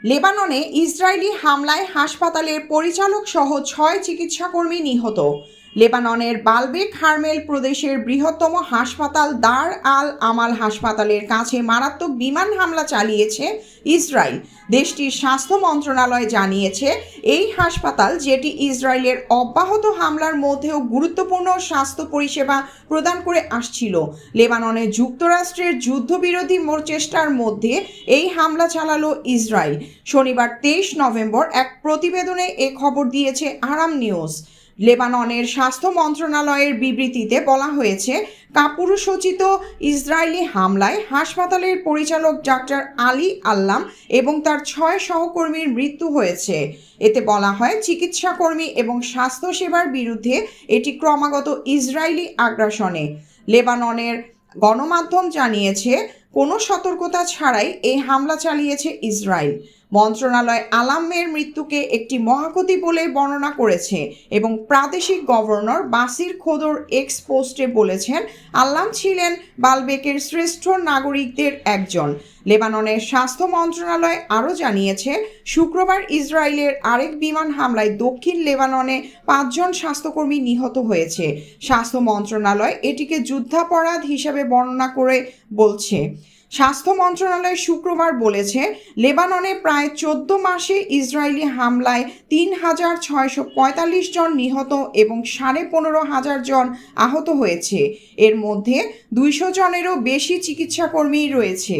লেবাননে ইসরায়েলি হামলায় হাসপাতালের পরিচালক সহ ৬ চিকিৎসাকর্মী নিহত। লেবাননের বালবেক হারমেল প্রদেশের বৃহত্তম হাসপাতাল দার আল আমাল হাসপাতালের কাছে মারাত্মক বিমান হামলা চালিয়েছে ইসরায়েল। দেশটির স্বাস্থ্য মন্ত্রণালয় জানিয়েছে, এই হাসপাতাল, যেটি ইসরায়েলের অব্যাহত হামলার মধ্যেও গুরুত্বপূর্ণ স্বাস্থ্য পরিষেবা প্রদান করে আসছিল, লেবাননে যুক্তরাষ্ট্রের যুদ্ধবিরোধী চেষ্টার মধ্যে এই হামলা চালালো ইসরায়েল। শনিবার ২৩ নভেম্বর এক প্রতিবেদনে এ খবর দিয়েছে আরাম নিউজ। লেবাননের স্বাস্থ্য মন্ত্রণালয়ের বিবৃতিতে বলা হয়েছে, কাপুরুষোচিত ইসরায়েলি হামলায় হাসপাতালের পরিচালক ডাক্তার আলী আল্লাম এবং তার ৬ সহকর্মীর মৃত্যু হয়েছে। এতে বলা হয়, চিকিৎসাকর্মী এবং স্বাস্থ্যসেবার বিরুদ্ধে এটি ক্রমাগত ইসরায়েলি আগ্রাসনে। লেবাননের গণমাধ্যম জানিয়েছে, কোনো সতর্কতা ছাড়াই এই হামলা চালিয়েছে ইসরায়েল। মন্ত্রণালয় আলামের মৃত্যুকে একটি মহাক্ষতি বলে বর্ণনা করেছে এবং প্রাদেশিক গভর্নর বাসির খোদর এক্স পোস্টে বলেছেন, আল্লাম ছিলেন বালবেকের শ্রেষ্ঠ নাগরিকদের একজন। লেবাননের স্বাস্থ্য মন্ত্রণালয় আরও জানিয়েছে, শুক্রবার ইসরায়েলের আরেক বিমান হামলায় দক্ষিণ লেবাননে ৫ জন স্বাস্থ্যকর্মী নিহত হয়েছে। স্বাস্থ্য মন্ত্রণালয় এটিকে যুদ্ধাপরাধ হিসেবে বর্ণনা করে বলছে। স্বাস্থ্য মন্ত্রণালয় শুক্রবার বলেছে, লেবাননে প্রায় ১৪ মাসে ইসরায়েলি হামলায় ৩,৬৪৫ জন নিহত এবং ১৫,৫০০ জন আহত হয়েছে। এর মধ্যে ২০০ জনেরও বেশি চিকিৎসাকর্মী রয়েছে।